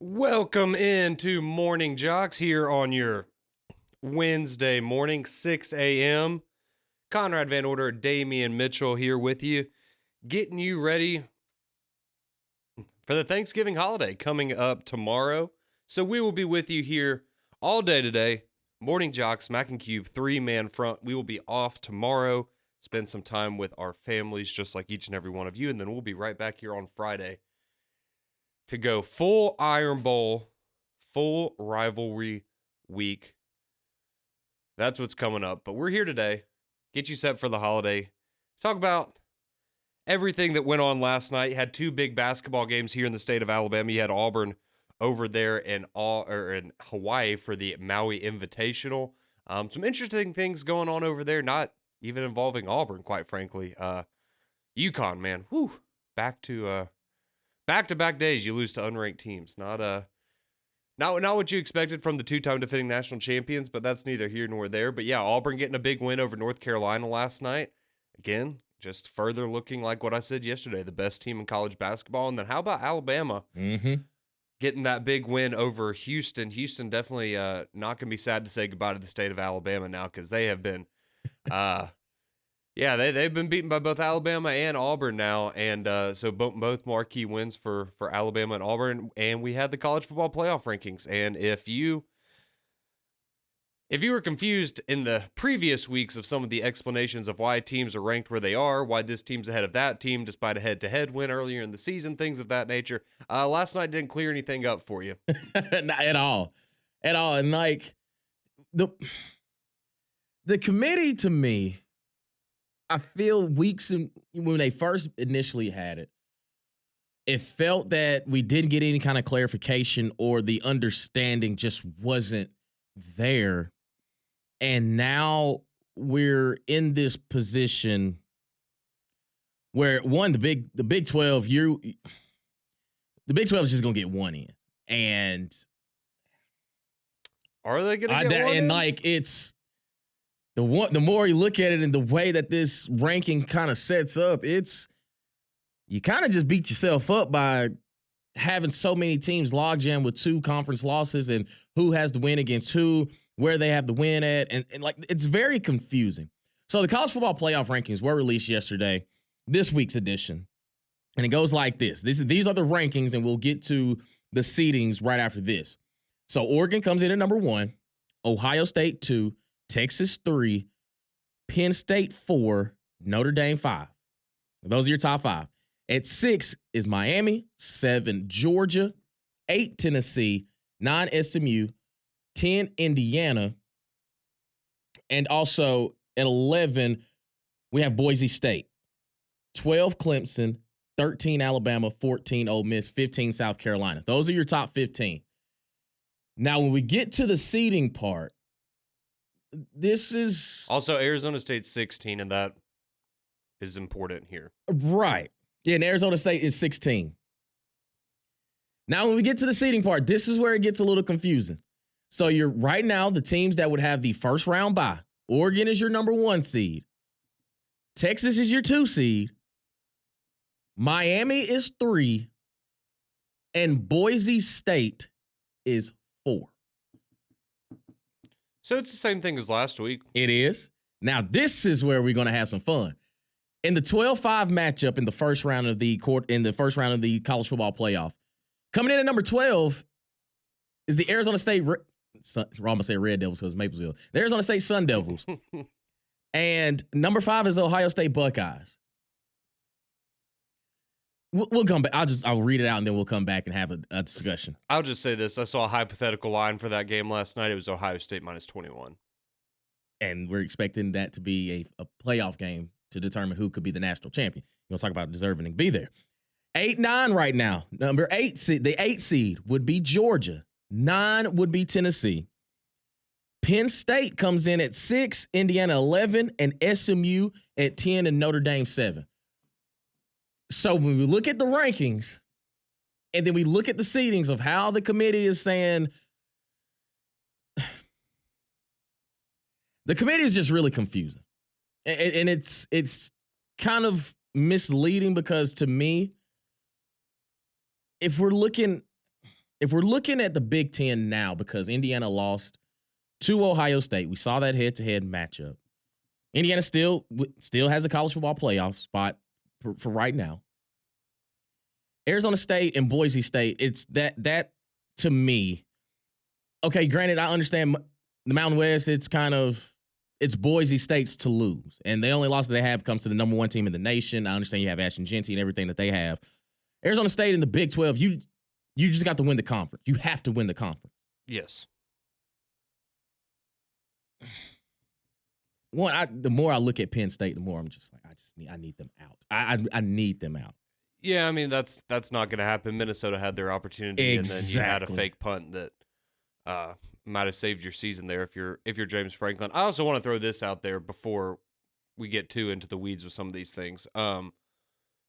Welcome into Morning JOX here on your Wednesday morning, 6 a.m. Conrad Van Order, Damian Mitchell here with you, getting you ready for the Thanksgiving holiday coming up tomorrow. So we will be with you here all day today. Morning JOX, Mac and Cube, three-man front. We will be off tomorrow, spend some time with our families just like each and every one of you, and then we'll be right back here on Friday to go full Iron Bowl, full rivalry week. That's what's coming up. But we're here today, get you set for the holiday, talk about everything that went on last night. You had two big basketball games here in the state of Alabama. You had Auburn over there in Hawaii for the Maui Invitational. Some interesting things going on over there, not even involving Auburn, quite frankly. UConn, man, whew, back to back-to-back days you lose to unranked teams. Not what you expected from the two-time defending national champions, but that's neither here nor there. But yeah, Auburn getting a big win over North Carolina last night. Again, just further looking like what I said yesterday, the best team in college basketball. And then how about Alabama getting that big win over Houston? Houston definitely not going to be sad to say goodbye to the state of Alabama now because they have been yeah, they've been beaten by both Alabama and Auburn now, and so both marquee wins for Alabama and Auburn. And we had the college football playoff rankings. And if you were confused in the previous weeks of some of the explanations of why teams are ranked where they are, why this team's ahead of that team despite a head-to-head win earlier in the season, things of that nature, last night didn't clear anything up for you. Not at all. And like the committee, to me, I feel when they first initially had it, it felt that we didn't get any kind of clarification or the understanding just wasn't there. And now we're in this position where the Big 12, the Big 12 is just gonna get one in. And are they gonna get one in? And like it's the more you look at it and the way that this ranking kind of sets up, you kind of just beat yourself up by having so many teams logjam with two conference losses and who has the win against who, where they have the win at, and like it's very confusing. So the college football playoff rankings were released yesterday, this week's edition, and it goes like this. These are the rankings, and we'll get to the seedings right after this. So Oregon comes in at number 1, Ohio State 2, Texas 3, Penn State 4, Notre Dame 5. Those are your top 5. At 6 is Miami, 7 Georgia, 8 Tennessee, 9 SMU, 10 Indiana, and also at 11 we have Boise State, 12 Clemson, 13 Alabama, 14 Ole Miss, 15 South Carolina. Those are your top 15. Now, when we get to the seeding part, this is also Arizona State's 16, and that is important here. Right. Yeah, and Arizona State is 16. Now, when we get to the seeding part, this is where it gets a little confusing. So you're right now, the teams that would have the first round bye. Oregon is your number 1 seed. Texas is your 2 seed. Miami is 3. And Boise State is 4. So it's the same thing as last week. It is. Now, this is where we're going to have some fun. In the 12-5 matchup in the first round of the college football playoff, coming in at number 12 is the Arizona State I'm going to say Red Devils because Maplesville. The Arizona State Sun Devils. And number 5 is the Ohio State Buckeyes. We'll come back. I'll read it out and then we'll come back and have a discussion. I'll just say this. I saw a hypothetical line for that game last night. It was Ohio State minus 21. And we're expecting that to be a playoff game to determine who could be the national champion. You'll talk about deserving to be there. 8-9 right now. Number 8 seed, the 8 seed would be Georgia. 9 would be Tennessee. Penn State comes in at 6, Indiana 11, and SMU at 10, and Notre Dame 7. So when we look at the rankings, and then we look at the seedings of how the committee is saying, the committee is just really confusing. And it's kind of misleading because to me, if we're looking, if we're looking at the Big Ten now, because Indiana lost to Ohio State, we saw that head-to-head matchup. Indiana still has a college football playoff spot for right now. Arizona State and Boise State, it's that to me. Okay, granted, I understand the Mountain West. It's Boise State's to lose, and the only loss that they have comes to the number one team in the nation. I understand you have Ashton Genty and everything that they have. Arizona State in the Big 12, you just got to win the conference. You have to win the conference. Yes. The more I look at Penn State, the more I'm just like, I need them out. I need them out. Yeah, I mean that's not going to happen. Minnesota had their opportunity, Exactly. and then you had a fake punt that might have saved your season there if you're James Franklin. I also want to throw this out there before we get too into the weeds with some of these things.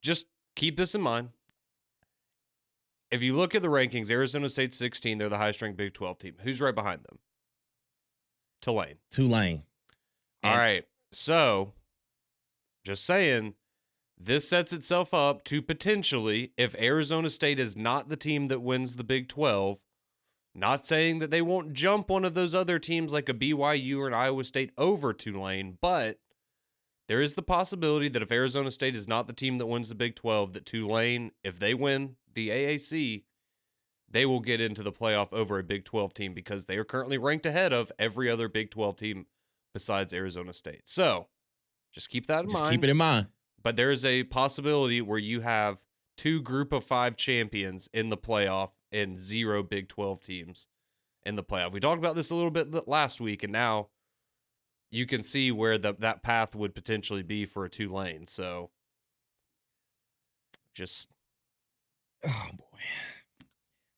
Just keep this in mind. If you look at the rankings, Arizona State's 16. They're the highest-ranked Big 12 team. Who's right behind them? Tulane. All right. So, just saying, this sets itself up to potentially, if Arizona State is not the team that wins the Big 12, not saying that they won't jump one of those other teams like a BYU or an Iowa State over Tulane, but there is the possibility that if Arizona State is not the team that wins the Big 12, that Tulane, if they win the AAC, they will get into the playoff over a Big 12 team because they are currently ranked ahead of every other Big 12 team besides Arizona State. So, just keep that in mind. Just keep it in mind. But there is a possibility where you have 2 group of 5 champions in the playoff and 0 Big 12 teams in the playoff. We talked about this a little bit last week, and now you can see where that path would potentially be for a Tulane. So, just... Oh, boy.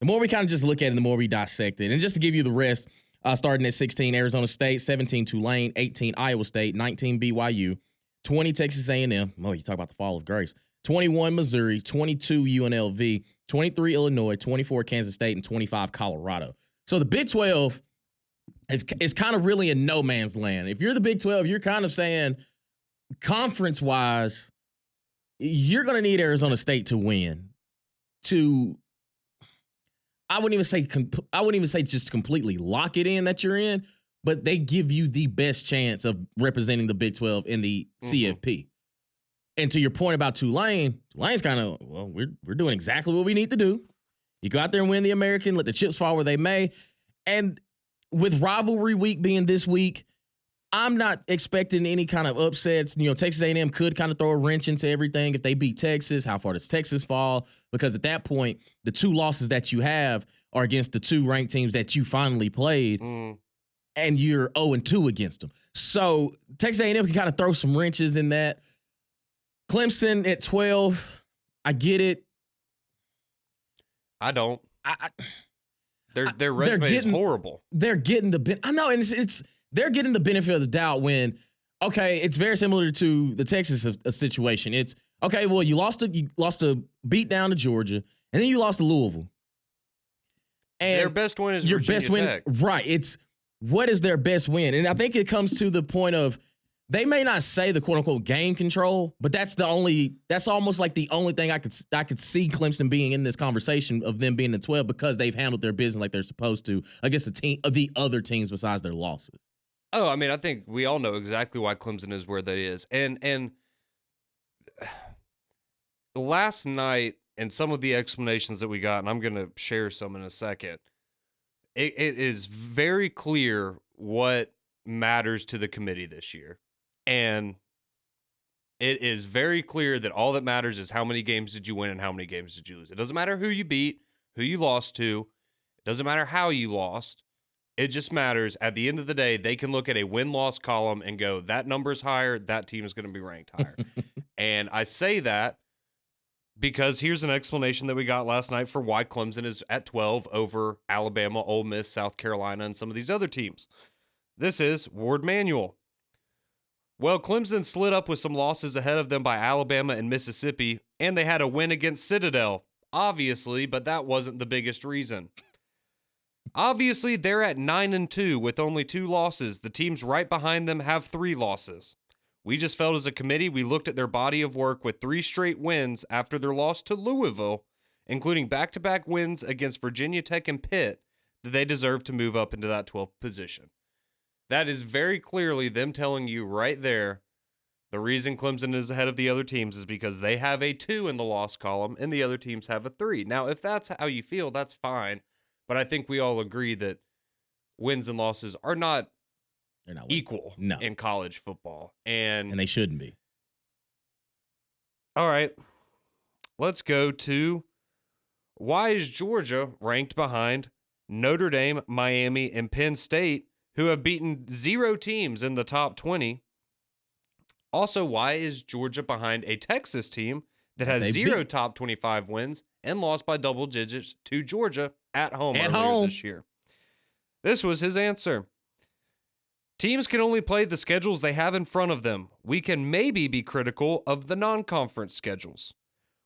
The more we kind of just look at it, the more we dissect it. And just to give you the rest, starting at 16, Arizona State, 17, Tulane, 18, Iowa State, 19, BYU, 20, Texas A&M. Oh, you talk about the fall of grace. 21, Missouri, 22, UNLV, 23, Illinois, 24, Kansas State, and 25, Colorado. So the Big 12 is kind of really in no man's land. If you're the Big 12, you're kind of saying, conference-wise, you're going to need Arizona State to win I wouldn't even say just completely lock it in that you're in, but they give you the best chance of representing the Big 12 in the CFP. And to your point about Tulane's kind of, well, we're doing exactly what we need to do. You go out there and win the American, let the chips fall where they may. And with rivalry week being this week, I'm not expecting any kind of upsets. Texas A&M could kind of throw a wrench into everything if they beat Texas. How far does Texas fall? Because at that point, the 2 losses that you have are against the 2 ranked teams that you finally played, and you're 0-2 against them. So Texas A&M can kind of throw some wrenches in that. Clemson at 12, I get it. I don't. Their resume is horrible. They're getting the I know, and they're getting the benefit of the doubt when, okay, it's very similar to the Texas situation. It's, okay, well, you lost a beat down to Georgia, and then you lost to Louisville. And their best win is your Virginia best win, Tech. Right. It's, what is their best win? And I think it comes to the point of, they may not say the quote unquote game control, but that's almost like the only thing I could see Clemson being in this conversation of them being in 12 because they've handled their business like they're supposed to against the other teams besides their losses. Oh, I mean, I think we all know exactly why Clemson is where that is. And last night, and some of the explanations that we got, and I'm going to share some in a second, it is very clear what matters to the committee this year. And it is very clear that all that matters is how many games did you win and how many games did you lose. It doesn't matter who you beat, who you lost to. It doesn't matter how you lost. It just matters, at the end of the day, they can look at a win-loss column and go, that number's higher, that team is going to be ranked higher. And I say that because here's an explanation that we got last night for why Clemson is at 12 over Alabama, Ole Miss, South Carolina, and some of these other teams. This is Ward Manuel. Well, Clemson slid up with some losses ahead of them by Alabama and Mississippi, and they had a win against Citadel, obviously, but that wasn't the biggest reason. Obviously, they're at 9-2 with only 2 losses. The teams right behind them have 3 losses. We just felt as a committee, we looked at their body of work with 3 straight wins after their loss to Louisville including back-to-back wins against Virginia Tech and Pitt, that they deserve to move up into that 12th position. That is very clearly them telling you right there, the reason Clemson is ahead of the other teams is because they have a 2 in the loss column and the other teams have a 3. Now, if that's how you feel, that's fine. But I think we all agree that wins and losses are not They're not equal no. in college football. And they shouldn't be. All right, let's go to why is Georgia ranked behind Notre Dame, Miami, and Penn State, who have beaten 0 teams in the top 20? Also, why is Georgia behind a Texas team that has 0 top 25 wins and lost by double digits to Georgia at home earlier this year? This was his answer. Teams can only play the schedules they have in front of them. We can maybe be critical of the non-conference schedules.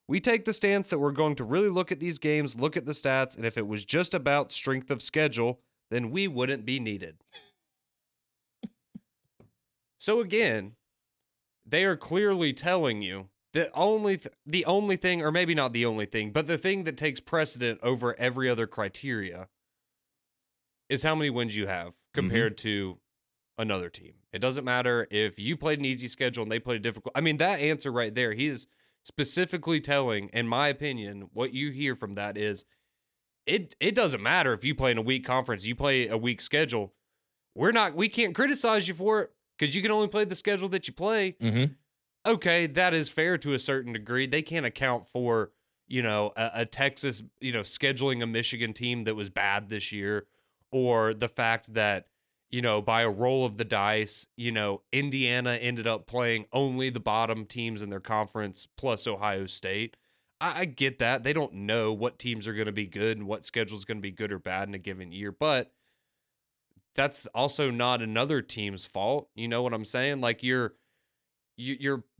We take the stance that we're going to really look at these games, look at the stats, and if it was just about strength of schedule, then we wouldn't be needed. So again, they are clearly telling you that the only thing, or maybe not the only thing, but the thing that takes precedent over every other criteria is how many wins you have compared to another team. It doesn't matter if you played an easy schedule and they played a difficult. I mean, that answer right there, he is specifically telling, in my opinion, what you hear from that is it doesn't matter if you play in a weak conference, you play a weak schedule. We can't criticize you for it because you can only play the schedule that you play. Okay, that is fair to a certain degree. They can't account for, a Texas, scheduling a Michigan team that was bad this year, or the fact that, by a roll of the dice, Indiana ended up playing only the bottom teams in their conference plus Ohio State. I get that. They don't know what teams are going to be good and what schedule is going to be good or bad in a given year, but that's also not another team's fault. You know what I'm saying? Like you're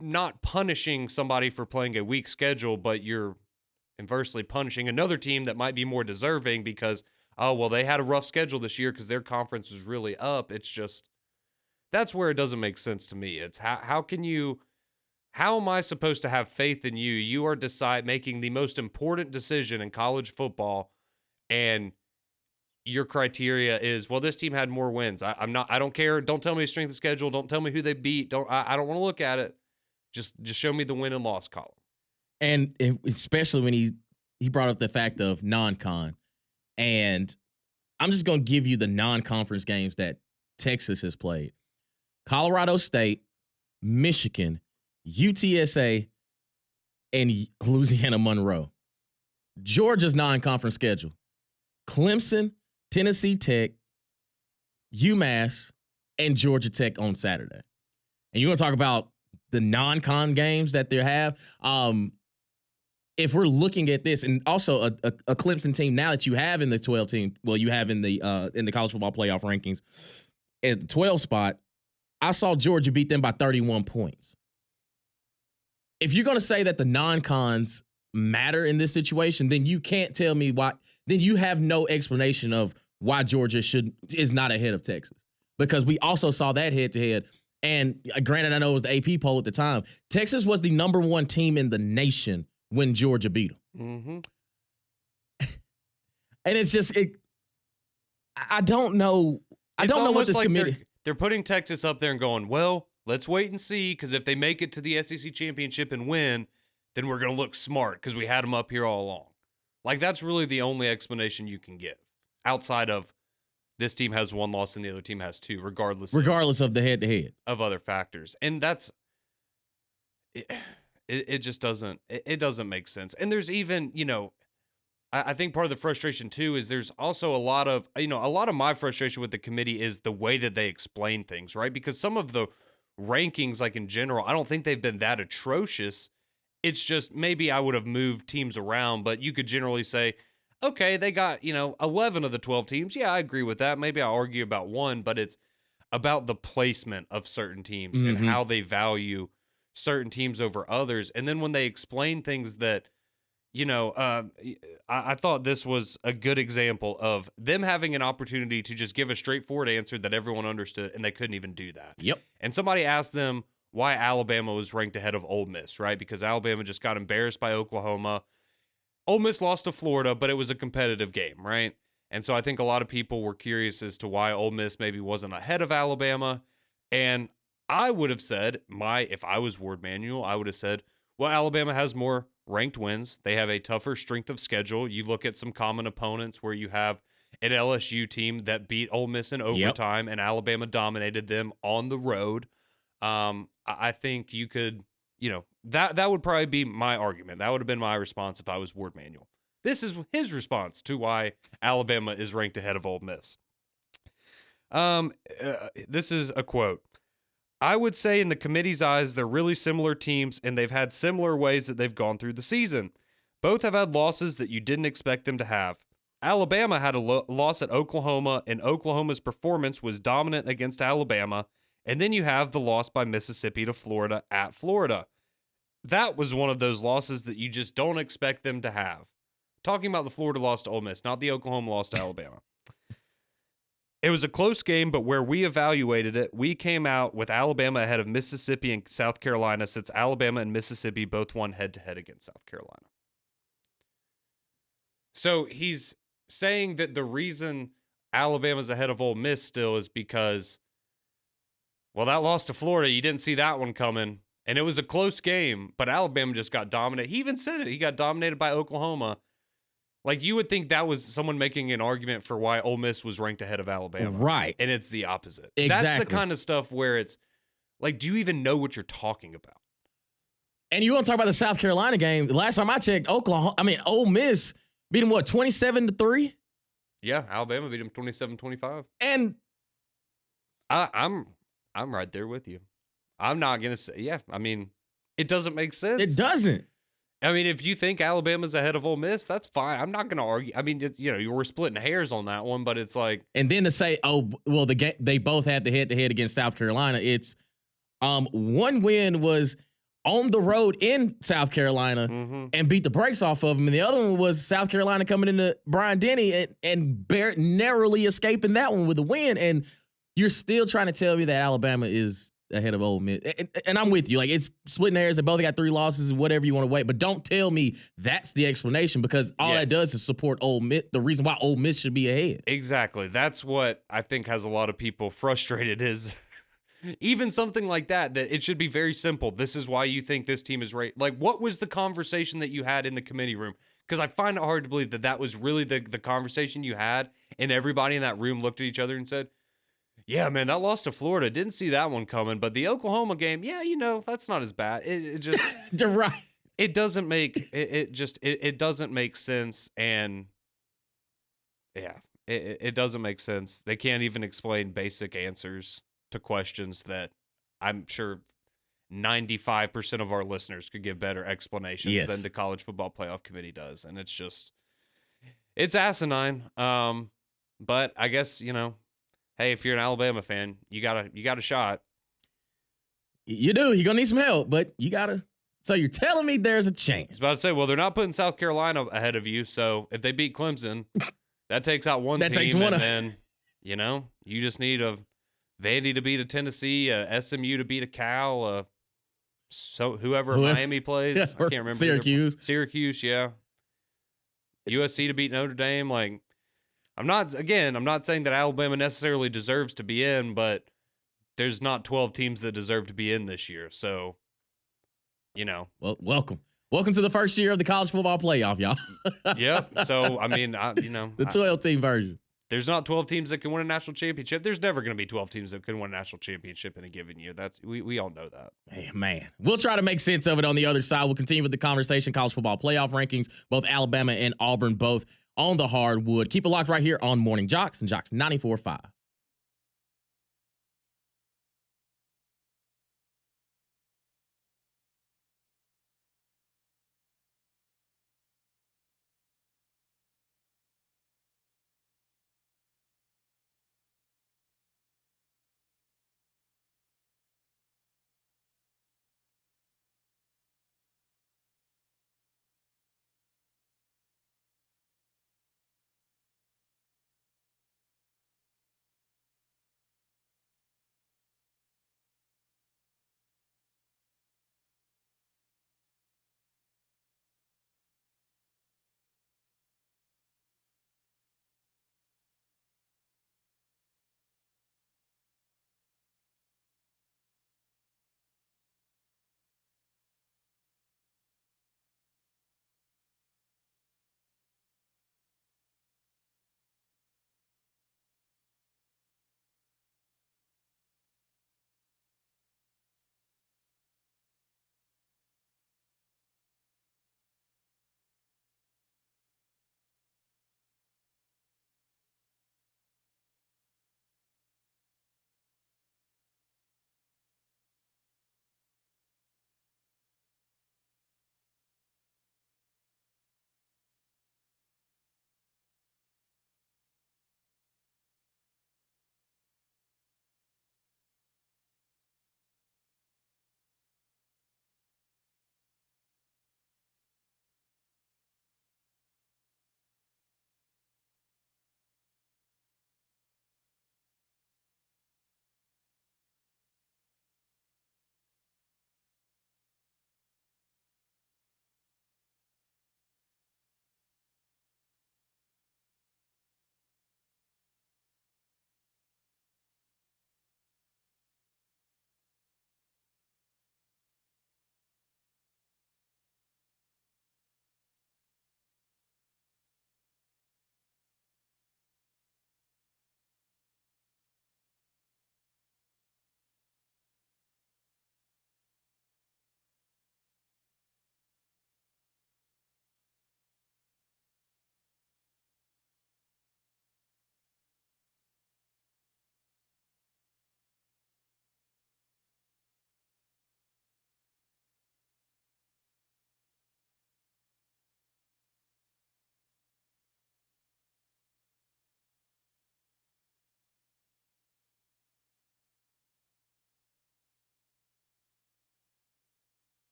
not punishing somebody for playing a weak schedule, but you're inversely punishing another team that might be more deserving because, oh, well, they had a rough schedule this year because their conference was really up. It's just, that's where it doesn't make sense to me. It's how am I supposed to have faith in you? You are making the most important decision in college football, and your criteria is, well, this team had more wins. I don't care. Don't tell me the strength of schedule. Don't tell me who they beat. I don't want to look at it. Just show me the win and loss column. And especially when he brought up the fact of non-con. And I'm just going to give you the non-conference games that Texas has played. Colorado State, Michigan, UTSA, and Louisiana Monroe. Georgia's non-conference schedule. Clemson, Tennessee Tech, UMass, and Georgia Tech on Saturday. And you want to talk about the non-con games that they have? If we're looking at this, and also a Clemson team now that you have in the 12 team, well, you have in the college football playoff rankings at the 12 spot, I saw Georgia beat them by 31 points. If you're going to say that the non-cons matter in this situation, then you can't tell me why. Then you have no explanation of why Georgia is not ahead of Texas, because we also saw that head-to-head. And granted, I know it was the AP poll at the time. Texas was the number 1 team in the nation when Georgia beat them. And it's just I don't know. I don't know what this committee. They're putting Texas up there and going, well, let's wait and see, because if they make it to the SEC championship and win, then we're going to look smart because we had them up here all along. Like, that's really the only explanation you can give outside of this team has 1 loss and the other team has 2, regardless of the head-to-head of other factors. And that's it just doesn't make sense. And there's even, I think part of the frustration too is there's also a lot of my frustration with the committee is the way that they explain things, right? Because some of the rankings, like in general, I don't think they've been that atrocious. It's just maybe I would have moved teams around, but you could generally say, okay, they got, 11 of the 12 teams. Yeah, I agree with that. Maybe I'll argue about 1, but it's about the placement of certain teams and how they value certain teams over others. And then when they explain things that, I thought this was a good example of them having an opportunity to just give a straightforward answer that everyone understood, and they couldn't even do that. Yep. And somebody asked them why Alabama was ranked ahead of Ole Miss, right? Because Alabama just got embarrassed by Oklahoma. Ole Miss lost to Florida, but it was a competitive game, right? And so I think a lot of people were curious as to why Ole Miss maybe wasn't ahead of Alabama. And I would have said, if I was Ward Manuel, I would have said, well, Alabama has more ranked wins. They have a tougher strength of schedule. You look at some common opponents where you have an LSU team that beat Ole Miss in Yep. overtime, and Alabama dominated them on the road. I think you could, that would probably be my argument. That would have been my response if I was Ward Manuel. This is his response to why Alabama is ranked ahead of Ole Miss. This is a quote. I would say in the committee's eyes, they're really similar teams, and they've had similar ways that they've gone through the season. Both have had losses that you didn't expect them to have. Alabama had a loss at Oklahoma, and Oklahoma's performance was dominant against Alabama. And then you have the loss by Mississippi to Florida at Florida. That was one of those losses that you just don't expect them to have. Talking about the Florida loss to Ole Miss, not the Oklahoma loss to Alabama. It was a close game, but where we evaluated it, we came out with Alabama ahead of Mississippi and South Carolina, since Alabama and Mississippi both won head-to-head against South Carolina. So he's saying that the reason Alabama's ahead of Ole Miss still is because, well, that loss to Florida, you didn't see that one coming. And it was a close game, but Alabama just got dominated. He even said it. He got dominated by Oklahoma. Like, you would think that was someone making an argument for why Ole Miss was ranked ahead of Alabama. Right. And it's the opposite. Exactly. That's the kind of stuff where it's like, do you even know what you're talking about? And you want to talk about the South Carolina game? The last time I checked, Ole Miss beat them, 27-3? Yeah, Alabama beat them 27-25. And I'm right there with you. I'm not going to say, it doesn't make sense. It doesn't. I mean, if you think Alabama's ahead of Ole Miss, that's fine. I'm not going to argue. I mean, you were splitting hairs on that one, but it's like. And then to say, they both had the head-to-head against South Carolina. It's one win was on the road in South Carolina and beat the brakes off of them. And the other one was South Carolina coming into Bryant-Denny and narrowly escaping that one with a win. And you're still trying to tell me that Alabama is ahead of Ole Miss. And I'm with you. Like, it's splitting hairs. They both got 3 losses, whatever you want to wait. But don't tell me that's the explanation, because all that does is support Ole Miss, the reason why Ole Miss should be ahead. Exactly. That's what I think has a lot of people frustrated is even something like that it should be very simple. This is why you think this team is right. Like, what was the conversation that you had in the committee room? Because I find it hard to believe that was really the conversation you had, and everybody in that room looked at each other and said, yeah, man, that loss to Florida, didn't see that one coming. But the Oklahoma game, yeah, that's not as bad. It just You're right. It doesn't make it doesn't make sense, and yeah, it doesn't make sense. They can't even explain basic answers to questions that I'm sure 95% of our listeners could give better explanations than the College Football Playoff Committee does, and it's asinine. But I guess hey, if you're an Alabama fan, you got a shot. You do. You're gonna need some help, but you gotta. So you're telling me there's a chance? I was about to say, well, they're not putting South Carolina ahead of you, so if they beat Clemson, that takes out one team, takes one, and then you just need a Vandy to beat a Tennessee, a SMU to beat a Cal, so whoever Miami plays, I can't remember. Syracuse, yeah. USC to beat Notre Dame. Like, I'm not saying that Alabama necessarily deserves to be in, but there's not 12 teams that deserve to be in this year. So, Well, welcome to the first year of the college football playoff, y'all. Yep. So, I mean, the 12-team version. There's not 12 teams that can win a national championship. There's never going to be 12 teams that can win a national championship in a given year. We all know that. Hey, man, we'll try to make sense of it on the other side. We'll continue with the conversation. College football playoff rankings, both Alabama and Auburn, both on the hardwood. Keep it locked right here on Morning JOX and JOX 94.5.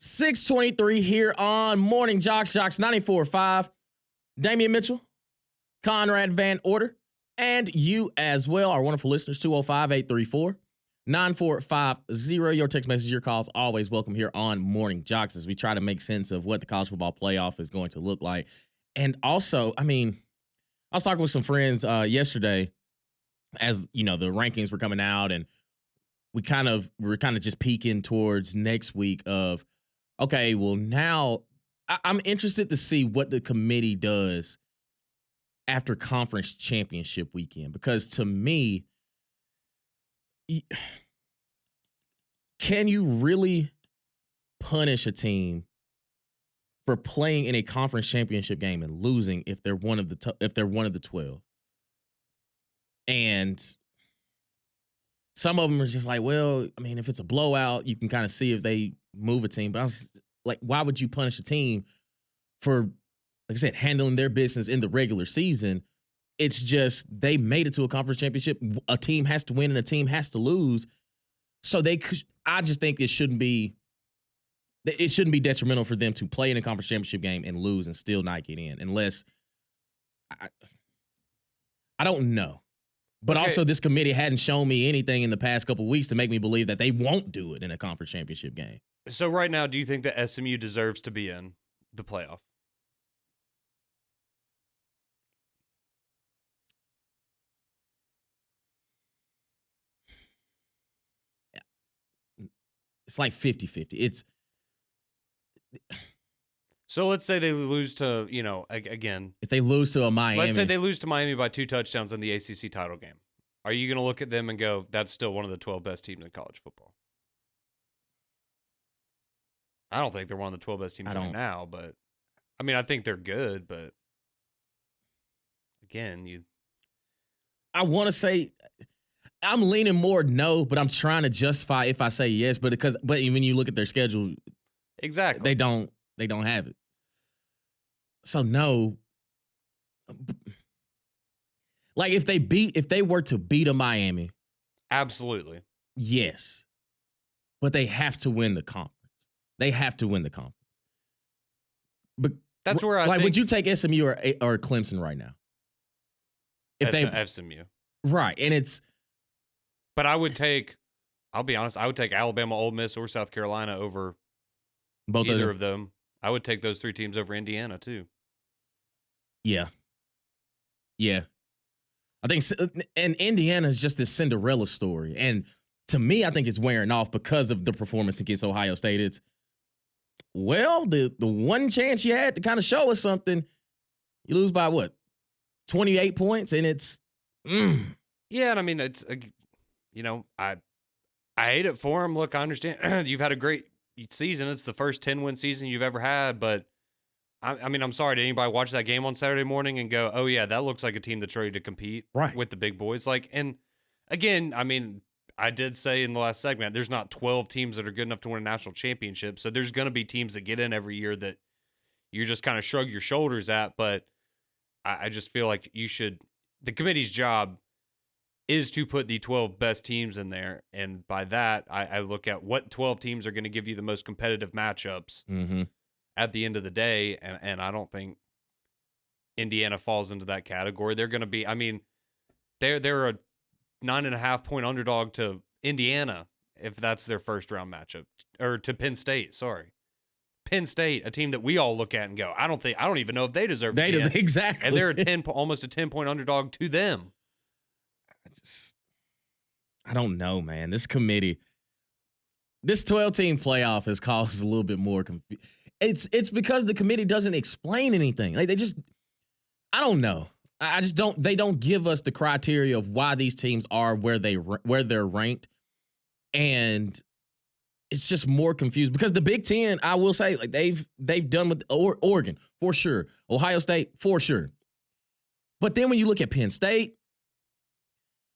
6:23 here on Morning JOX, JOX 94.5. Damian Mitchell, Conrad Van Order, and you as well, our wonderful listeners, 205-834-9450. Your text message, your calls, always welcome here on Morning JOX as we try to make sense of what the college football playoff is going to look like. And also, I was talking with some friends yesterday as, the rankings were coming out, and we were kind of just peeking towards next week of, okay, well, now I'm interested to see what the committee does after conference championship weekend, because to me, can you really punish a team for playing in a conference championship game and losing if they're one of the 12? And some of them are just like, well, if it's a blowout, you can kind of see if they move a team. But I was like, why would you punish a team for, like I said, handling their business in the regular season? It's just they made it to a conference championship. A team has to win and a team has to lose. So I just think it shouldn't be detrimental for them to play in a conference championship game and lose and still not get in, unless I don't know. But also, this committee hadn't shown me anything in the past couple of weeks to make me believe that they won't do it in a conference championship game. So right now, do you think that SMU deserves to be in the playoff? It's like 50-50. So let's say they lose to, again. If they lose to a Miami. Let's say they lose to Miami by 2 touchdowns in the ACC title game. Are you going to look at them and go, that's still one of the 12 best teams in college football? I don't think they're one of the 12 best teams right now, but I think they're good, but again, I want to say I'm leaning more no, but I'm trying to justify if I say yes, but when you look at their schedule, exactly, they don't have it. So no. Like if they were to beat a Miami, absolutely, yes, but they have to win the conference. They have to win the conference. But that's where I think, would you take SMU or Clemson right now? If SMU, right, and it's. But I'll be honest, I would take Alabama, Ole Miss, or South Carolina over either of them. I would take those 3 teams over Indiana too. Yeah. I think, and Indiana is just this Cinderella story. And to me, I think it's wearing off because of the performance against Ohio State. It's, well, the one chance you had to kind of show us something, you lose by what? 28 points, and it's. Yeah, and it's, I hate it for them. Look, I understand you've had a great season. It's the first 10-win season you've ever had, but I'm sorry, did anybody watch that game on Saturday morning and go, oh, yeah, that looks like a team that's ready to compete with the big boys? And again, I did say in the last segment, there's not 12 teams that are good enough to win a national championship. So there's going to be teams that get in every year that you just kind of shrug your shoulders at. But I just feel like the committee's job is to put the 12 best teams in there. And by that, I look at what 12 teams are going to give you the most competitive matchups. Mm-hmm. At the end of the day, and I don't think Indiana falls into that category. They're going to be, they're a 9.5 point underdog to Indiana if that's their first round matchup, or to Penn State. Sorry, Penn State, a team that we all look at and go, I don't even know if they deserve. They deserve exactly, and they're almost a 10 point underdog to them. I don't know, man. This committee, this 12-team playoff has caused a little bit more confusion. It's because the committee doesn't explain anything. Like I don't know. I just don't. They don't give us the criteria of why these teams are where they're ranked, and it's just more confused. Because the Big Ten, I will say, like they've done with Oregon for sure, Ohio State for sure. But then when you look at Penn State,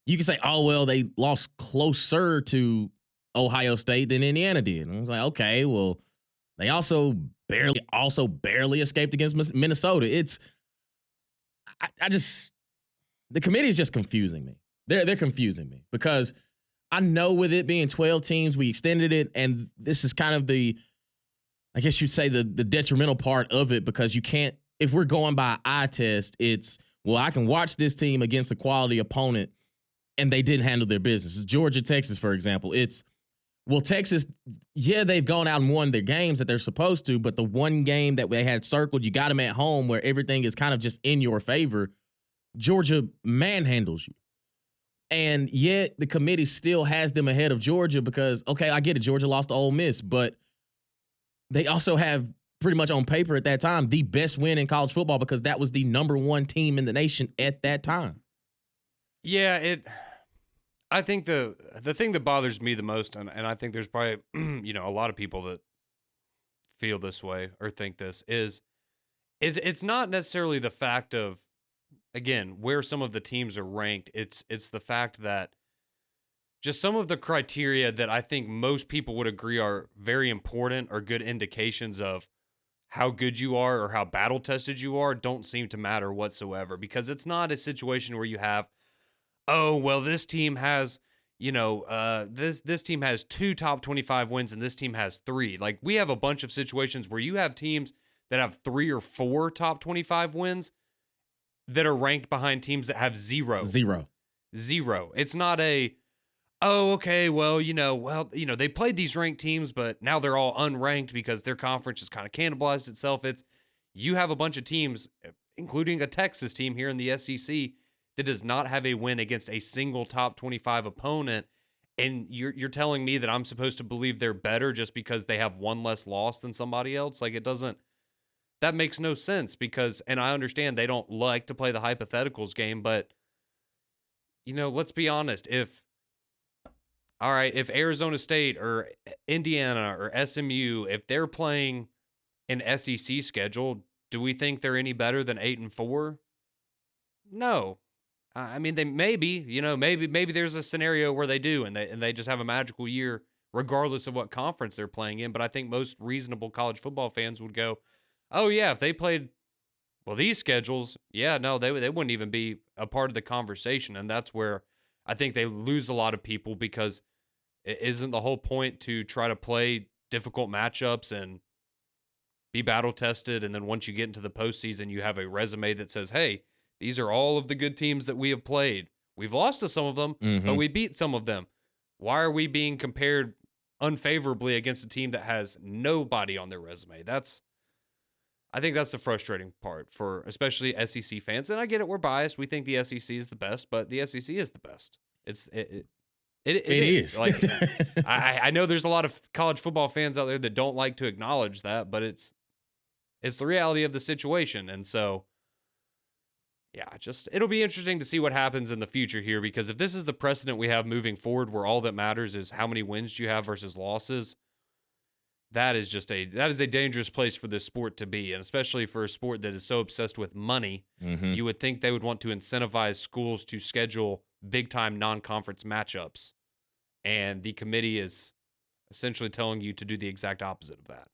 you can say, oh well, they lost closer to Ohio State than Indiana did. And I was like, okay, well. They also barely escaped against Minnesota. The committee is just confusing me. They're confusing me because I know with it being 12 teams, we extended it, and this is kind of the I guess you'd say the detrimental part of it, because you can't, if we're going by eye test, it's, well, I can watch this team against a quality opponent and they didn't handle their business. Georgia, Texas, for example. It's, well, Texas, yeah, they've gone out and won their games that they're supposed to, but the one game that they had circled, you got them at home where everything is kind of just in your favor. Georgia manhandles you. And yet the committee still has them ahead of Georgia because, okay, I get it, Georgia lost to Ole Miss, but they also have pretty much on paper at that time the best win in college football because that was the number one team in the nation at that time. Yeah, I think the thing that bothers me the most, and I think there's probably a lot of people that feel this way or think this, is it's not necessarily the fact of, again, where some of the teams are ranked. It's the fact that just some of the criteria that I think most people would agree are very important or good indications of how good you are or how battle tested you are don't seem to matter whatsoever, because it's not a situation where you have, oh, well, this team has, this team has 2 top 25 wins and this team has 3. Like, we have a bunch of situations where you have teams that have 3 or 4 top 25 wins that are ranked behind teams that have 0. Zero. It's not a, oh, okay, well, they played these ranked teams, but now they're all unranked because their conference has kind of cannibalized itself. It's, you have a bunch of teams, including a Texas team here in the SEC, that does not have a win against a single top 25 opponent, and you're telling me that I'm supposed to believe they're better just because they have one less loss than somebody else? Like, that makes no sense, because, and I understand they don't like to play the hypotheticals game, but, let's be honest. If Arizona State or Indiana or SMU, if they're playing an SEC schedule, do we think they're any better than 8-4? No. I mean, they maybe there's a scenario where they do, and they just have a magical year regardless of what conference they're playing in. But I think most reasonable college football fans would go, oh yeah, if they played, well, these schedules, yeah, no, they wouldn't even be a part of the conversation. And that's where I think they lose a lot of people, because it isn't the whole point to try to play difficult matchups and be battle tested, and then once you get into the postseason, you have a resume that says, hey, these are all of the good teams that we have played. We've lost to some of them, but we beat some of them. Why are we being compared unfavorably against a team that has nobody on their resume? I think that's the frustrating part for especially SEC fans. And I get it, we're biased. We think the SEC is the best, but the SEC is the best. It is. Like, I know there's a lot of college football fans out there that don't like to acknowledge that, but it's the reality of the situation. And so, yeah, it'll be interesting to see what happens in the future here, because if this is the precedent we have moving forward, where all that matters is how many wins you have versus losses, that is a dangerous place for this sport to be. And especially for a sport that is so obsessed with money, you would think they would want to incentivize schools to schedule big time non-conference matchups. And the committee is essentially telling you to do the exact opposite of that.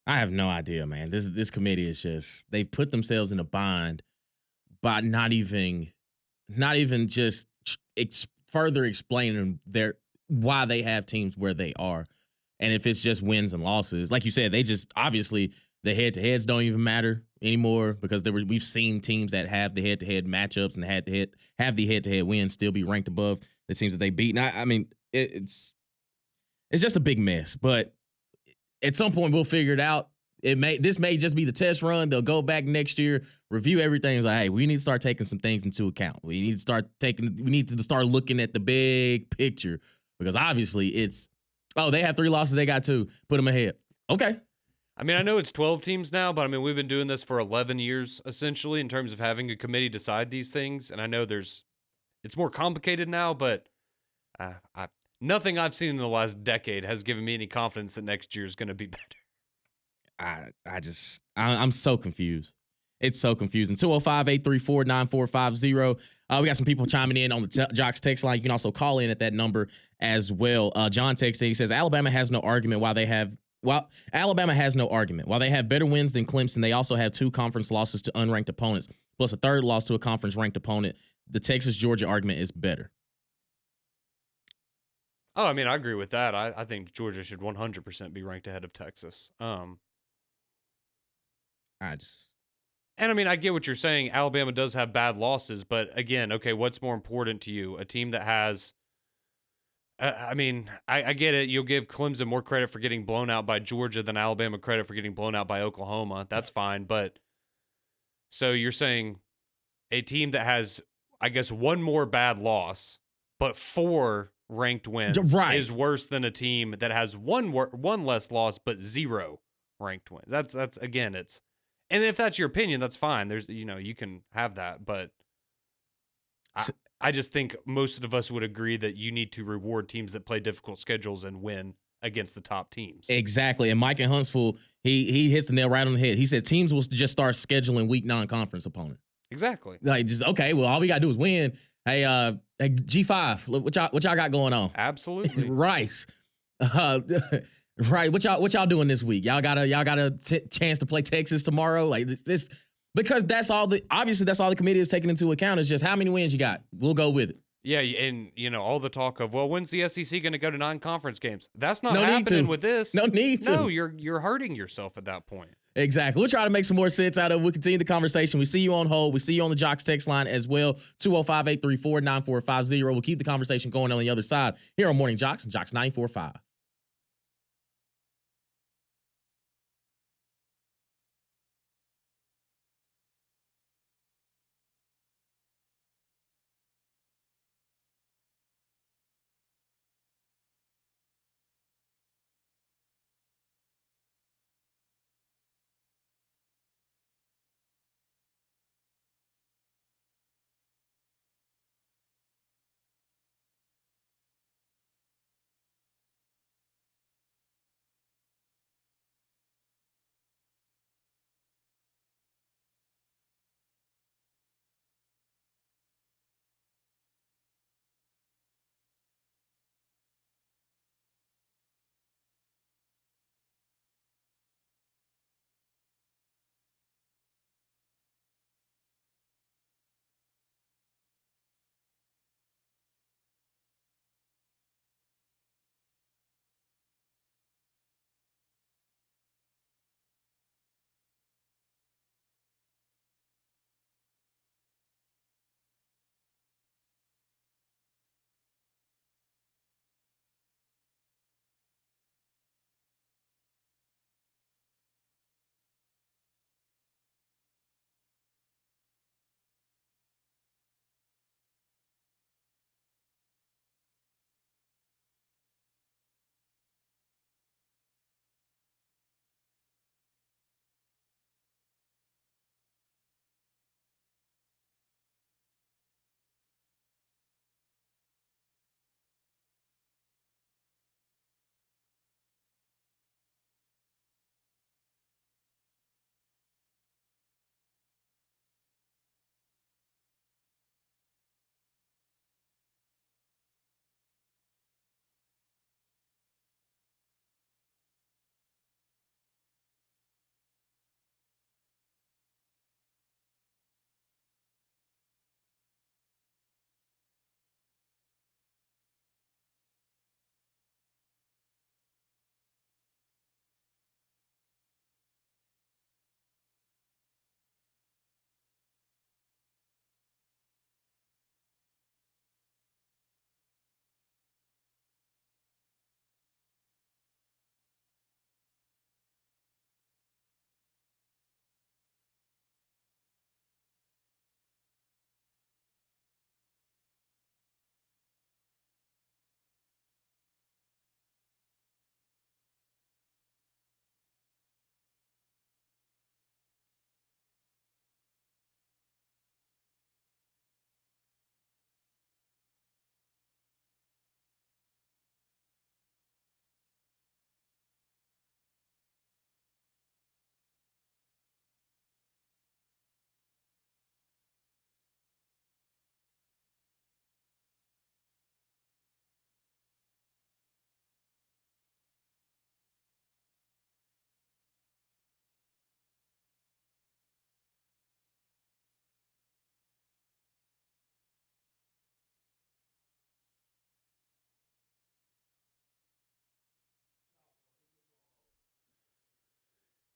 I have no idea, man. This committee is just, they've put themselves in a bind by not even just further explaining why they have teams where they are. And if it's just wins and losses, like you said, they just, obviously the head-to-heads don't even matter anymore, because we've seen teams that have the head-to-head matchups and have the head-to-head wins still be ranked above the teams that they beat. And I mean, it's just a big mess. But at some point we'll figure it out. This may just be the test run. They'll go back next year, review everything. It's like, hey, we need to start taking some things into account. We need to start looking at the big picture, because obviously it's, oh, they have 3 losses, they got 2, put them ahead. Okay. I mean, I know it's 12 teams now, but I mean, we've been doing this for 11 years essentially in terms of having a committee decide these things. And I know it's more complicated now, but nothing I've seen in the last decade has given me any confidence that next year is going to be better. I'm so confused. It's so confusing. 205-834-9450. We got some people chiming in on the Jocks text line. You can also call in at that number as well. John texted, he says, Alabama has no argument while they have better wins than Clemson. They also have 2 conference losses to unranked opponents, plus a 3rd loss to a conference ranked opponent. The Texas-Georgia argument is better. Oh, I mean, I agree with that. I think Georgia should 100% be ranked ahead of Texas. I just And I mean, I get what you're saying. Alabama does have bad losses, but again, okay, what's more important to you? A team that has I mean, I get it. You'll give Clemson more credit for getting blown out by Georgia than Alabama credit for getting blown out by Oklahoma. That's fine. But so you're saying a team that has, I guess, one more bad loss, but four ranked wins right. is worse than a team that has one less loss but zero ranked wins. That's again, it's and if that's your opinion, that's fine. There's you can have that, but I I just think most of us would agree that you need to reward teams that play difficult schedules and win against the top teams. Exactly. And Mike in Huntsville, he hits the nail right on the head. He said teams will just start scheduling week non-conference opponents. Exactly. Like, just okay, well, all we gotta do is win. Hey, G5, what y'all got going on? Absolutely. Rice. Right. What y'all doing this week? Y'all got a chance to play Texas tomorrow? Like this, because that's all the committee is taking into account is just how many wins you got. We'll go with it. Yeah, and all the talk of, well, when's the SEC going to go to non-conference games? That's not No need to. happening with this. No need to. No, you're hurting yourself at that point. Exactly. We'll try to make some more sense out of it. We'll continue the conversation. We see you on hold. We see you on the Jocks text line as well. 205-834-9450. We'll keep the conversation going on the other side here on Morning Jocks and Jocks 94.5.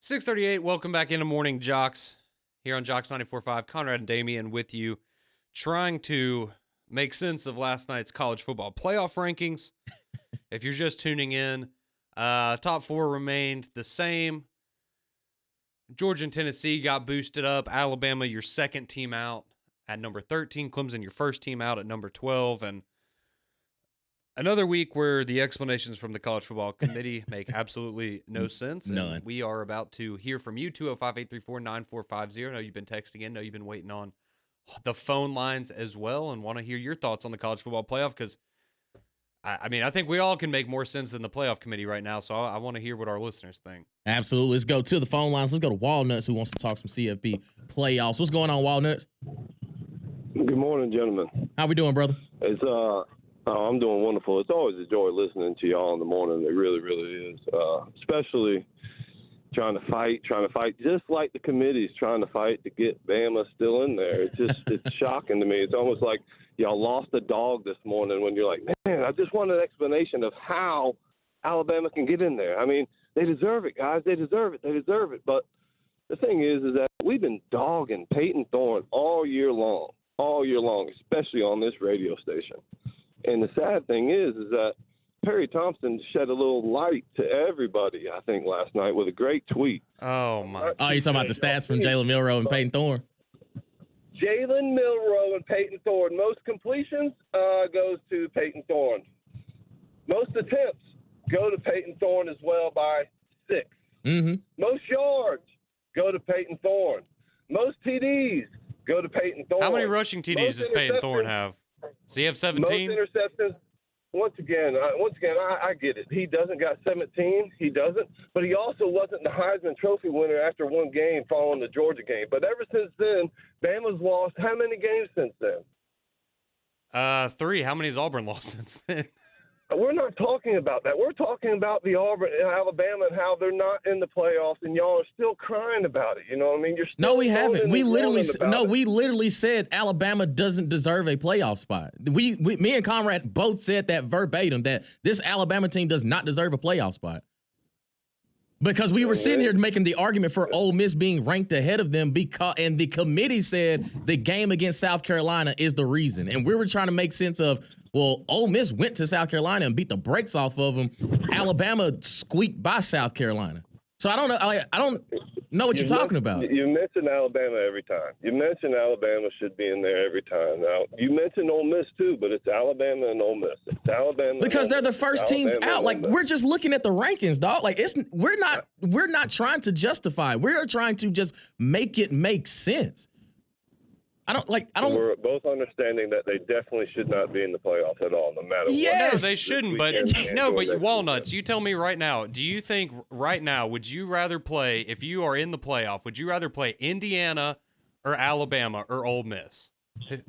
6:38. Welcome back into Morning Jocks here on Jocks 94.5. Conrad and Damian with you, trying to make sense of last night's college football playoff rankings. If you're just tuning in, top four remained the same. Georgia and Tennessee got boosted up. Alabama, your second team out at number 13. Clemson, your first team out at number 12. And another week where the explanations from the College Football Committee make absolutely no sense. None. And we are about to hear from you, 205-834-9450. I know you've been texting in. I know you've been waiting on the phone lines as well and want to hear your thoughts on the College Football Playoff because, I think we all can make more sense than the Playoff Committee right now, so I want to hear what our listeners think. Absolutely. Let's go to the phone lines. Let's go to Walnuts, who wants to talk some CFP playoffs. What's going on, Walnuts? Good morning, gentlemen. How we doing, brother? It's I'm doing wonderful. It's always a joy listening to y'all in the morning. It really, really is. Especially trying to fight, just like the committee's trying to fight to get Bama still in there. It's shocking to me. It's almost like y'all lost a dog this morning when you're like, man, I just want an explanation of how Alabama can get in there. I mean, they deserve it, guys. They deserve it. But the thing is that we've been dogging Peyton Thorne all year long, especially on this radio station. And the sad thing is that Perry Thompson shed a little light to everybody, I think, last night with a great tweet. Oh, my. Oh, you're talking about the stats from Jalen Milroe and Peyton Thorne? Jalen Milroe and Peyton Thorne. Most completions goes to Peyton Thorne. Most attempts go to Peyton Thorne as well by 6. Mm-hmm. Most yards go to Peyton Thorne. Most TDs go to Peyton Thorne. How many rushing TDs does Peyton Thorne have? Does he have 17? Most interceptions. Once again, I get it. He doesn't got 17. He doesn't. But he also wasn't the Heisman Trophy winner after one game following the Georgia game. But ever since then, Bama's lost how many games since then? 3. How many has Auburn lost since then? We're not talking about that. We're talking about the Auburn and Alabama and how they're not in the playoffs, and y'all are still crying about it. You know what I mean? You're still No, we haven't. We we literally said Alabama doesn't deserve a playoff spot. Me and Conrad both said that verbatim, that this Alabama team does not deserve a playoff spot. Because we were sitting here making the argument for Ole Miss being ranked ahead of them and the committee said the game against South Carolina is the reason. And we were trying to make sense of, well, Ole Miss went to South Carolina and beat the brakes off of them. Alabama squeaked by South Carolina. So I don't know what you're talking about. You mention Alabama every time. You mention Alabama should be in there every time. Now, you mention Ole Miss too, but it's Alabama and Ole Miss. It's Alabama because they're the first teams out. Like, we're just looking at the rankings, dog. Like, we're not trying to justify. We're trying to just make it make sense. We're both understanding that they definitely should not be in the playoffs at all, no matter what. Yes, no, they shouldn't. But Walnuts, you tell me right now. Do you think right now would you rather play if you are in the playoff? Would you rather play Indiana or Alabama or Ole Miss?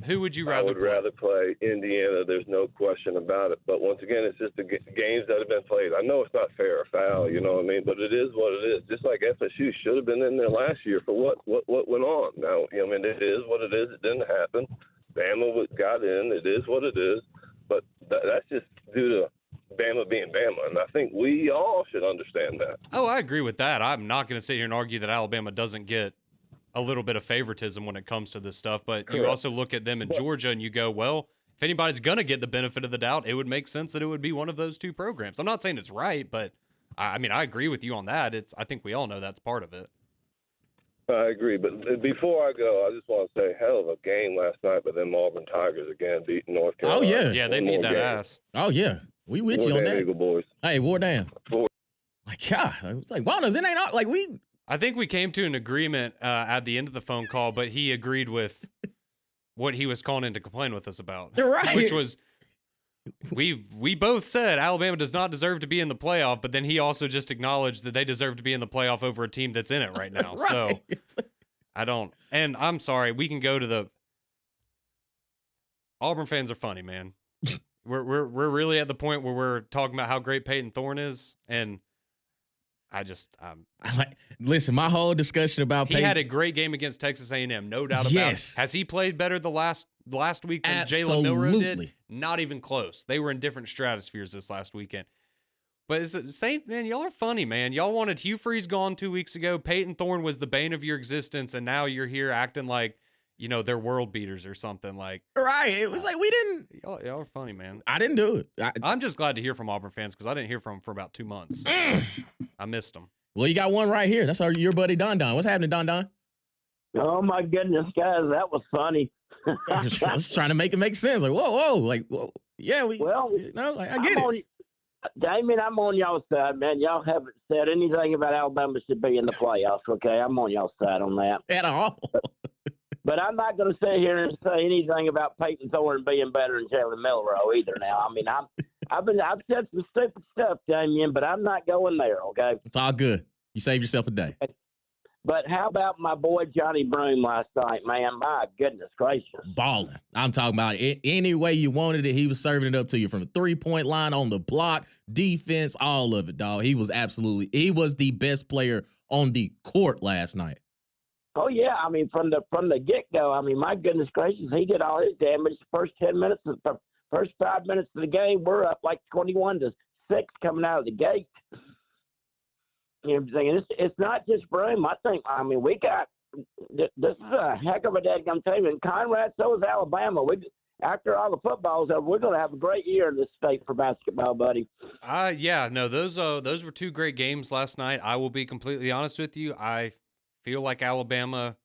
Who would you rather play? I would rather play Indiana. There's no question about it. But once again, it's just the games that have been played. I know it's not fair or foul, you know what I mean? But it is what it is. Just like FSU should have been in there last year for what went on. Now, you know, I mean, it is what it is. It didn't happen. Bama got in. It is what it is. But that's just due to Bama being Bama. And I think we all should understand that. Oh, I agree with that. I'm not going to sit here and argue that Alabama doesn't get a little bit of favoritism when it comes to this stuff, but you also look at them in Georgia and you go, well, if anybody's going to get the benefit of the doubt, it would make sense that it would be one of those two programs. I'm not saying it's right, but I mean, I agree with you on that. I think we all know that's part of it. I agree, but before I go, I just want to say, hell of a game last night by them Auburn Tigers again beating North Carolina. Oh, yeah. Yeah, they beat that ass. Oh, yeah. We with you on that. Eagle boys. Hey, war down. Like, God, it's like, wow, it ain't like we... I think we came to an agreement at the end of the phone call, but he agreed with what he was calling in to complain with us about. Right. Which was, we both said Alabama does not deserve to be in the playoff, but then he also just acknowledged that they deserve to be in the playoff over a team that's in it right now. Right. So I don't, and I'm sorry, we can go to the Auburn fans are funny, man. We're really at the point where we're talking about how great Peyton Thorne is, and listen, my whole discussion about he had a great game against Texas A&M, no doubt about it. Has he played better the last week than Jalen Milroe did? Not even close. They were in different stratospheres this last weekend. But it's the same, man. Y'all are funny, man. Y'all wanted Hugh Freeze gone 2 weeks ago. Peyton Thorne was the bane of your existence, and now you're here acting like, they're world beaters or something. Like, Right. It was like we didn't. y'all are funny, man. I didn't do it. I'm just glad to hear from Auburn fans because I didn't hear from them for about 2 months. I missed them. Well, you got one right here. That's your buddy Don Don. What's happening, Don Don? Oh my goodness, guys, that was funny. I was trying to make it make sense. Like, whoa, like, whoa, yeah, Well, like, I get it. Damien, I'm on y'all's side, man. Y'all haven't said anything about Alabama should be in the playoffs, okay? I'm on y'all's side on that. At all. But I'm not going to sit here and say anything about Peyton Thorne being better than Jalen Milroe either. Now, I mean, I've said some stupid stuff, Damien, but I'm not going there, okay? It's all good. You saved yourself a day. But how about my boy Johnny Broom last night, man? My goodness gracious. Balling. I'm talking about it. Any way you wanted it, he was serving it up to you from the 3-point line, on the block, defense, all of it, dog. He was the best player on the court last night. Oh yeah, I mean from the get go. I mean, my goodness gracious, he did all his damage. The first 10 minutes, the first 5 minutes of the game, we're up like 21-6 coming out of the gate. You know what I'm saying? It's not just Broom. I mean, we got this is a heck of a dadgum team. And Conrad, so is Alabama. After all the football's over, we're going to have a great year in this state for basketball, buddy. Yeah, no, those were 2 great games last night. I will be completely honest with you. I feel like Alabama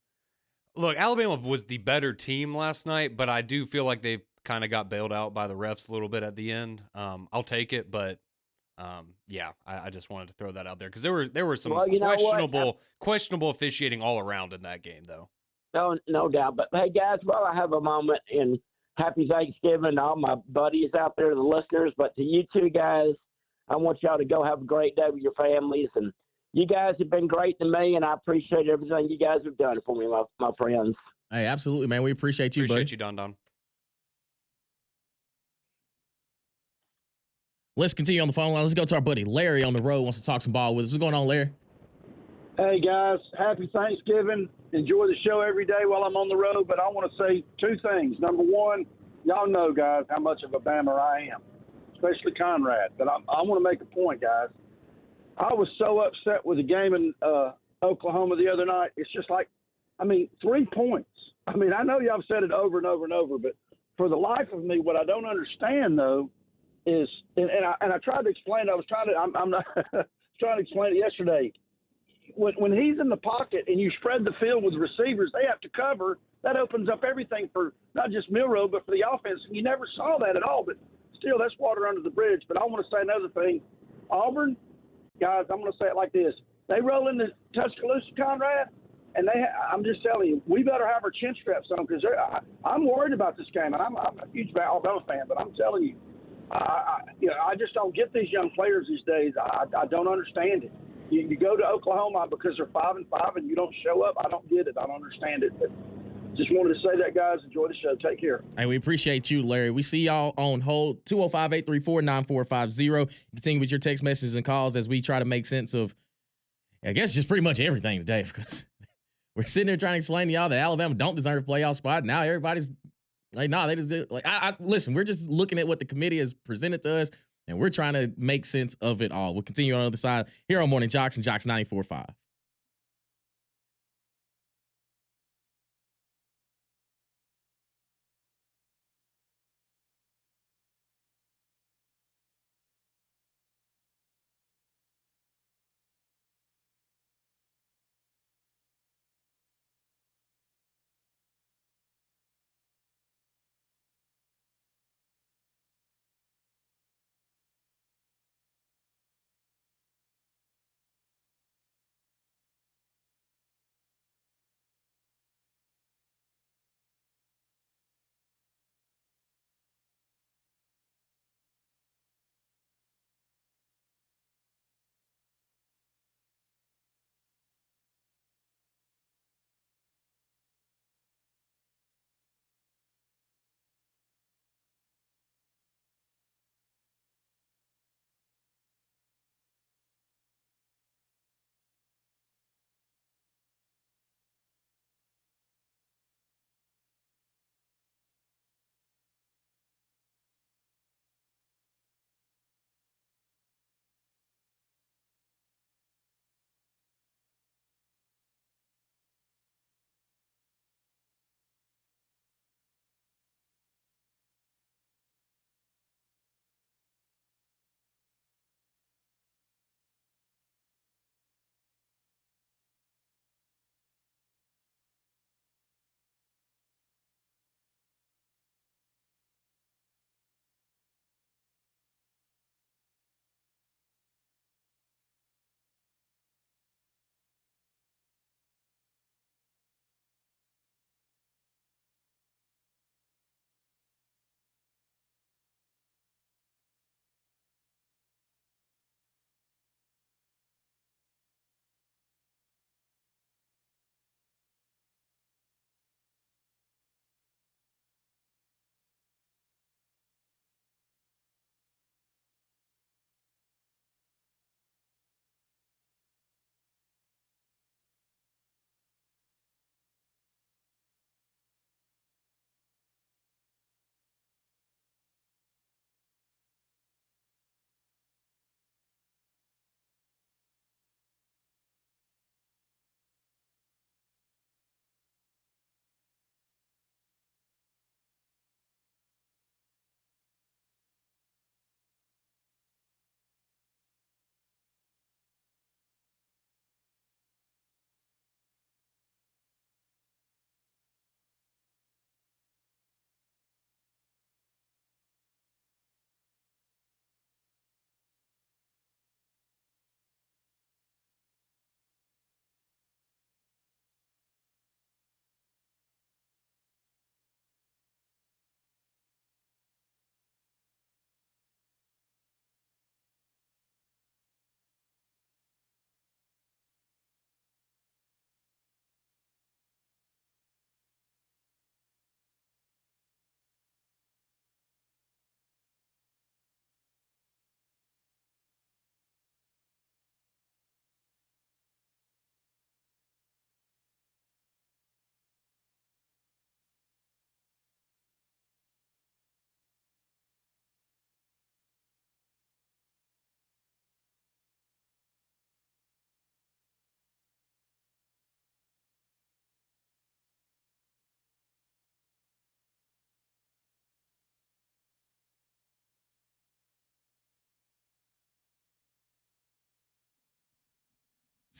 was the better team last night, but I do feel like they kind of got bailed out by the refs a little bit at the end. I'll take it, but yeah, I just wanted to throw that out there because there were some questionable officiating all around in that game, though. No doubt. But hey, guys, well, I have a moment, and happy Thanksgiving to all my buddies out there, the listeners. But to you two guys, I want y'all to go have a great day with your families. And you guys have been great to me, and I appreciate everything you guys have done for me, my friends. Hey, absolutely, man. We appreciate you, buddy. You, Don Don. Let's continue on the phone line. Let's go to our buddy Larry on the road. Wants to talk some ball with us. What's going on, Larry? Hey, guys. Happy Thanksgiving. Enjoy the show every day while I'm on the road. But I want to say 2 things. Number one, y'all know, guys, how much of a Bammer I am, especially Conrad. But I want to make a point, guys. I was so upset with the game in Oklahoma the other night. It's just like, 3 points. I know y'all have said it over and over and over, but for the life of me, what I don't understand, though, is, and I tried to explain it. I'm not trying to explain it yesterday. When he's in the pocket and you spread the field with receivers, they have to cover. That opens up everything for not just Milroe, but for the offense. You never saw that at all, but still, that's water under the bridge. But I want to say another thing. Auburn, guys, I'm going to say it like this. They roll into Tuscaloosa, Conrad, and I'm just telling you, we better have our chin straps on because I'm worried about this game. And I'm a huge Alabama fan, but I'm telling you, I just don't get these young players these days. I don't understand it. You go to Oklahoma because they're 5-5 and you don't show up. I don't get it. I don't understand it. But just wanted to say that, guys. Enjoy the show. Take care. Hey, we appreciate you, Larry. We see y'all on hold. 205-834-9450. Continue with your text messages and calls as we try to make sense of, I guess, just pretty much everything today because we're sitting there trying to explain to y'all that Alabama don't deserve a playoff spot. Now everybody's like, nah, they just did. Like, listen, we're just looking at what the committee has presented to us, and we're trying to make sense of it all. We'll continue on the other side here on Morning JOX and JOX 94.5.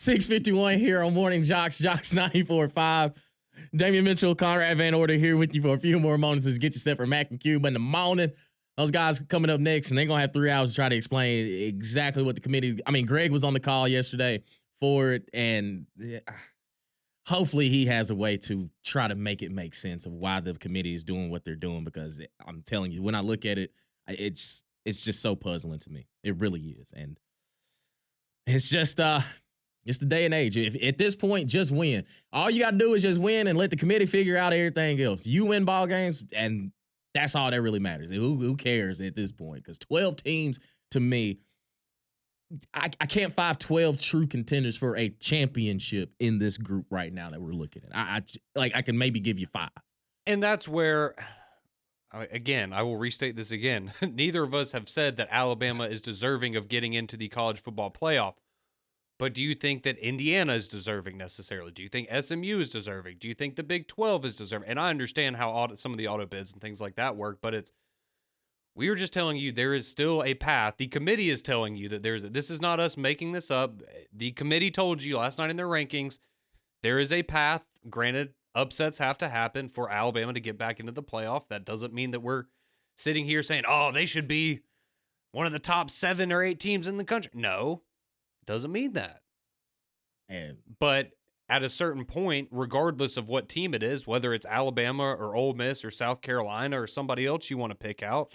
6:51 here on Morning JOX, JOX 94.5. Damian Mitchell, Conrad Van Order here with you for a few more moments as get you set for Mac and Cube in the morning. Those guys coming up next, and they're going to have 3 hours to try to explain exactly what the committee – I mean, Greg was on the call yesterday for it, and hopefully he has a way to try to make it make sense of why the committee is doing what they're doing, because I'm telling you, when I look at it, it's just so puzzling to me. It really is. And it's just it's the day and age. If at this point, just win. All you got to do is just win and let the committee figure out everything else. You win ball games, and that's all that really matters. Who cares at this point? Because 12 teams, to me, I can't find 12 true contenders for a championship in this group right now that we're looking at. I can maybe give you 5. And that's where, again, I will restate this again. Neither of us have said that Alabama is deserving of getting into the college football playoff. But do you think that Indiana is deserving necessarily? Do you think SMU is deserving? Do you think the Big 12 is deserving? And I understand how some of the auto bids and things like that work, but we were just telling you there is still a path. The committee is telling you that this is not us making this up. The committee told you last night in their rankings, there is a path. Granted, upsets have to happen for Alabama to get back into the playoff. That doesn't mean that we're sitting here saying, oh, they should be one of the top 7 or 8 teams in the country. No, doesn't mean that. But at a certain point, regardless of what team it is, whether it's Alabama or Ole Miss or South Carolina or somebody else you want to pick out,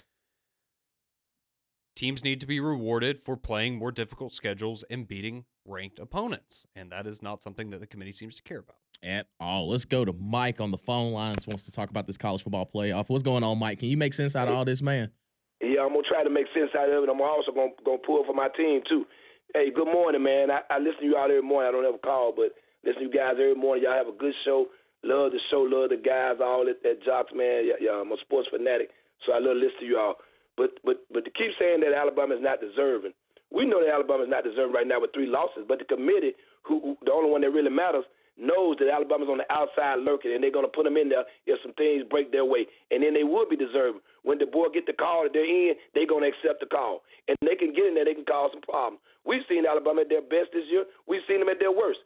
teams need to be rewarded for playing more difficult schedules and beating ranked opponents. And that is not something that the committee seems to care about at all. Let's go to Mike on the phone lines. Wants to talk about this college football playoff. What's going on, Mike? Can you make sense out of all this, man? Yeah, I'm going to try to make sense out of it. I'm also going to pull for my team, too. Hey, good morning, man. I listen to you all every morning. I don't ever call, but listen to you guys every morning. Y'all have a good show. Love the show. Love the guys, all at JOX, man. Yeah, I'm a sports fanatic, so I love to listen to you all. But to keep saying that Alabama is not deserving, we know that Alabama is not deserving right now with 3 losses, but the committee, who the only one that really matters, knows that Alabama's on the outside lurking, and they're going to put them in there if some things break their way. And then they would be deserving. When the board get the call that they're in, they're going to accept the call. And they can get in there, they can cause some problems. We've seen Alabama at their best this year. We've seen them at their worst.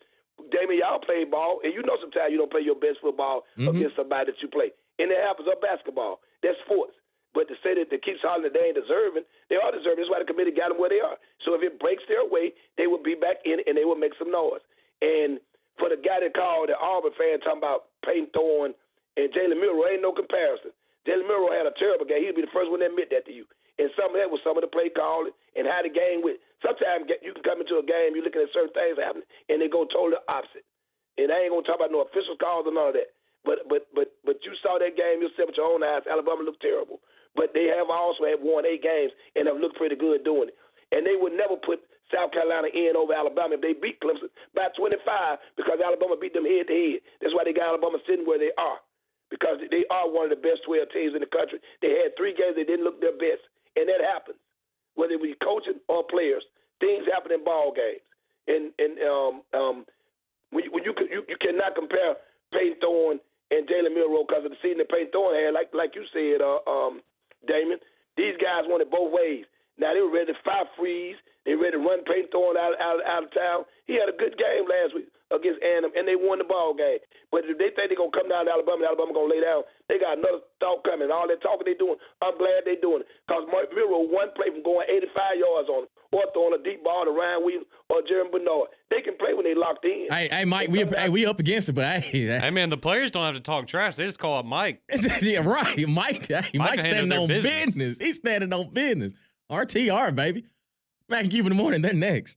Damian, y'all play ball, and you know sometimes you don't play your best football against somebody that you play. And it happens, or basketball. That's sports. But to say that they keep hollering that they ain't deserving, they are deserving. That's why the committee got them where they are. So if it breaks their way, they will be back in and they will make some noise. And for the guy that called, the Auburn fan, talking about Peyton Thorne and Jalen Milroe, ain't no comparison. Jalen Milroe had a terrible game. He'd be the first one to admit that to you. And some of that was some of the play calling and how the game went. Sometimes you can come into a game, you're looking at certain things happening, and they go totally opposite. And I ain't going to talk about no official calls or none of that. But you saw that game yourself with your own eyes. Alabama looked terrible. But they have also won 8 games and have looked pretty good doing it. And they would never put South Carolina in over Alabama if they beat Clemson by 25 because Alabama beat them head-to-head. That's why they got Alabama sitting where they are, because they are one of the best 12 teams in the country. They had 3 games they didn't look their best, and that happens. Whether it be coaching or players, things happen in ball games. And when you cannot compare Peyton Thorne and Jalen Milroe because of the season that Peyton Thorne had, like you said, Damon. These guys won it both ways. Now, they were ready to fire freeze. They were ready to run Peyton Thorne out of town. He had a good game last week against Annam, and they won the ball game. But if they think they're going to come down to Alabama and Alabama going to lay down, they got another thought coming. All that talking they doing, I'm glad they doing it. Because Milroe one play from going 85 yards on him or throwing a deep ball to Ryan Williams or Jeremy Bernard. They can play when they locked in. Hey, Mike, we up against it, but hey, man, the players don't have to talk trash. They just call up Mike. Yeah, right. Mike's standing on business. He's standing on business. RTR, baby. Mac and Cube in the morning. They're next.